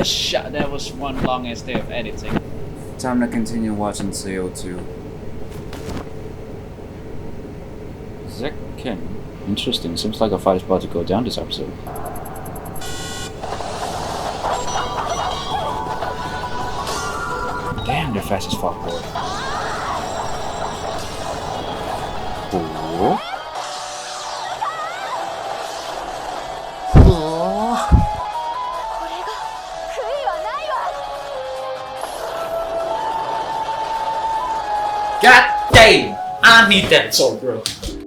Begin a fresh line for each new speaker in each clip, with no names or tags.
That was one long ass day of editing.
Time to continue watching CO2.
Second. Interesting. Seems like a fight is about to go down this episode. Damn, they're fast as fuck, boy. Oh.
God damn! I need that sword, bro.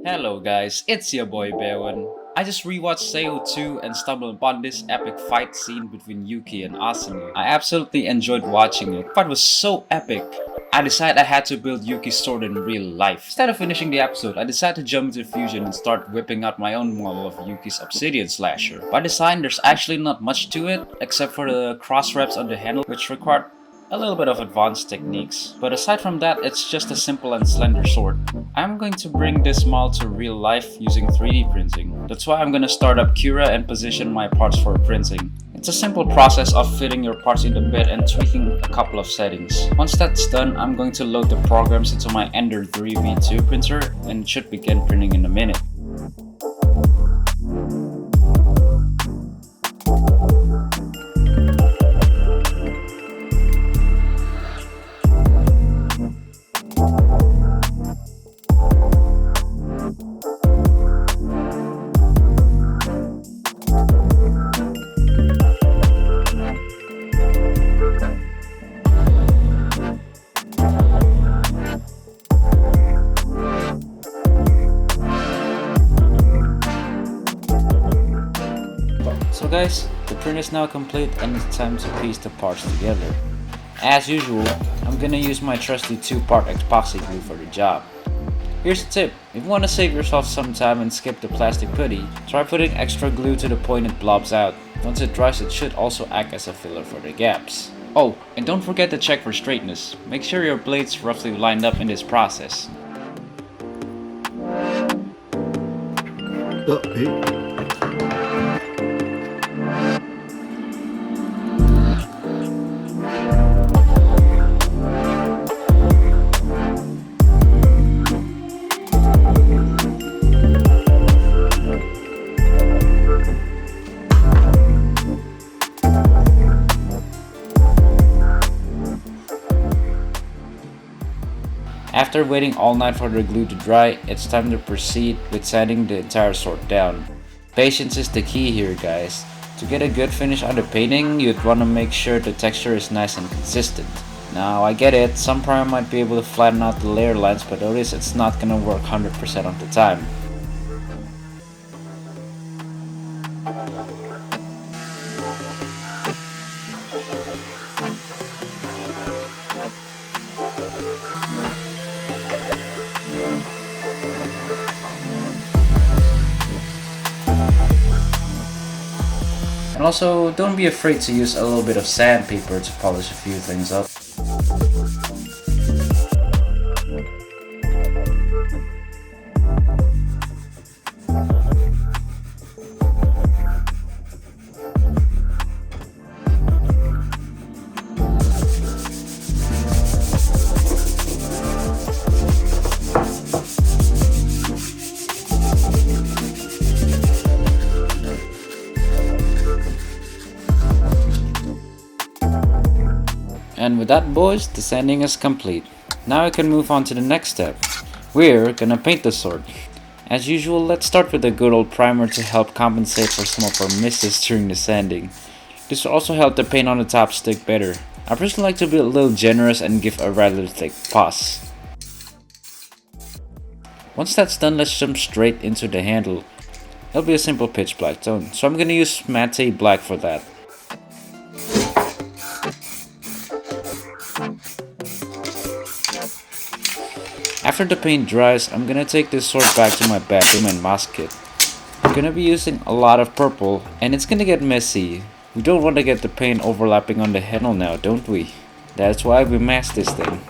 Hello guys, it's your boy Bewan. I just rewatched Seo 2 and stumbled upon this epic fight scene between Yuuki and Asuna. I absolutely enjoyed watching it. The fight was so epic. I decided I had to build Yuki's sword in real life. Instead of finishing the episode, I decided to jump into Fusion and start whipping out my own model of Yuki's Obsidian Slasher. By design, there's actually not much to it, except for the cross wraps on the handle, which required a little bit of advanced techniques. But aside from that, it's just a simple and slender sword. I'm going to bring this model to real life using 3D printing. That's why I'm gonna start up Cura and position my parts for printing. It's a simple process of fitting your parts in the bed and tweaking a couple of settings. Once that's done, I'm going to load the programs into my Ender 3 V2 printer and it should begin printing in a minute. So guys, the print is now complete and it's time to piece the parts together. As usual, I'm gonna use my trusty 2-part epoxy glue for the job. Here's a tip: if you want to save yourself some time and skip the plastic putty, try putting extra glue to the point it blobs out. Once it dries, it should also act as a filler for the gaps. Oh, and don't forget to check for straightness. Make sure your blades roughly lined up in this process. After waiting all night for the glue to dry, it's time to proceed with sanding the entire sword down. Patience is the key here, guys. To get a good finish on the painting, you'd want to make sure the texture is nice and consistent. Now I get it, some primer might be able to flatten out the layer lines, but notice it's not gonna work 100% of the time. And also, don't be afraid to use a little bit of sandpaper to polish a few things up. And with that, boys, the sanding is complete. Now I can move on to the next step. We're gonna paint the sword. As usual, let's start with a good old primer to help compensate for some of our misses during the sanding. This will also help the paint on the top stick better. I personally like to be a little generous and give a rather thick pass. Once that's done, let's jump straight into the handle. It'll be a simple pitch black tone, so I'm gonna use matte black for that. After the paint dries, I'm gonna take this sword back to my bathroom and mask it. I'm gonna be using a lot of purple and it's gonna get messy. We don't want to get the paint overlapping on the handle now, don't we? That's why we mask this thing.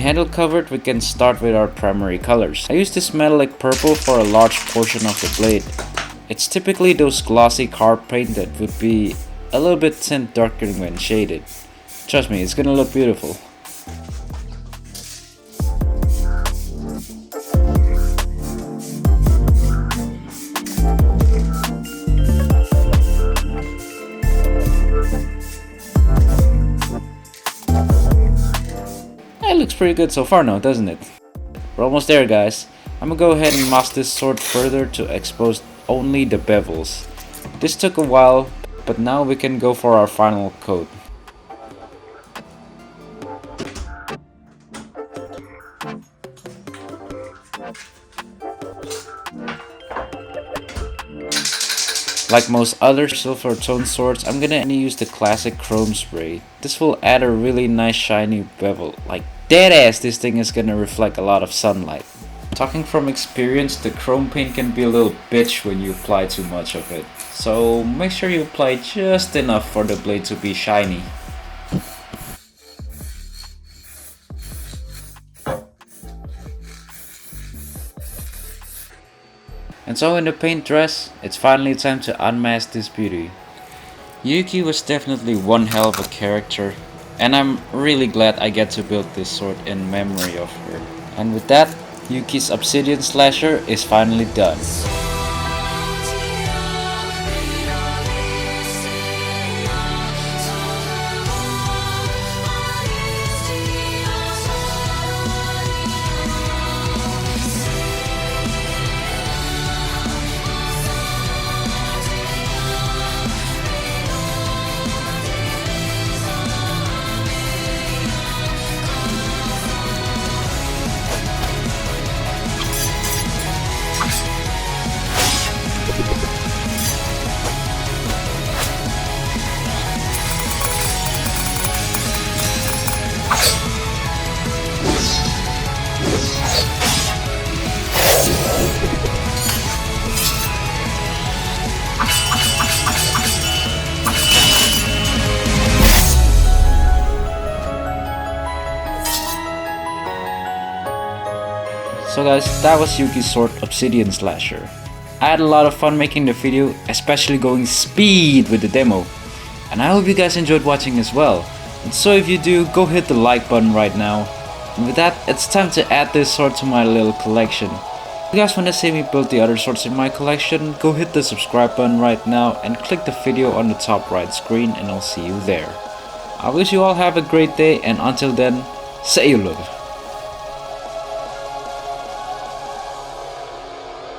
handle covered, we can start with our primary colors. I use this metallic purple for a large portion of the blade. It's typically those glossy car paint that would be a little bit tint darker when shaded. Trust me, it's gonna look beautiful. It looks pretty good so far now, doesn't it? We're almost there, guys. I'm gonna go ahead and mask this sword further to expose only the bevels. This took a while, but now we can go for our final coat. Like most other silver tone swords, I'm gonna use the classic chrome spray. This will add a really nice shiny bevel. Like deadass, this thing is gonna reflect a lot of sunlight. Talking from experience, the chrome paint can be a little bitch when you apply too much of it. So make sure you apply just enough for the blade to be shiny. And so in the paint dress, it's finally time to unmask this beauty. Yuuki was definitely one hell of a character, and I'm really glad I get to build this sword in memory of her. And with that, Yuuki's Obsidian Slasher is finally done. So guys, that was Yuuki's sword Obsidian Slasher. I had a lot of fun making the video, especially going speed with the demo. And I hope you guys enjoyed watching as well. And so if you do, go hit the like button right now. And with that, it's time to add this sword to my little collection. If you guys want to see me build the other swords in my collection, go hit the subscribe button right now and click the video on the top right screen and I'll see you there. I wish you all have a great day, and until then, say you love.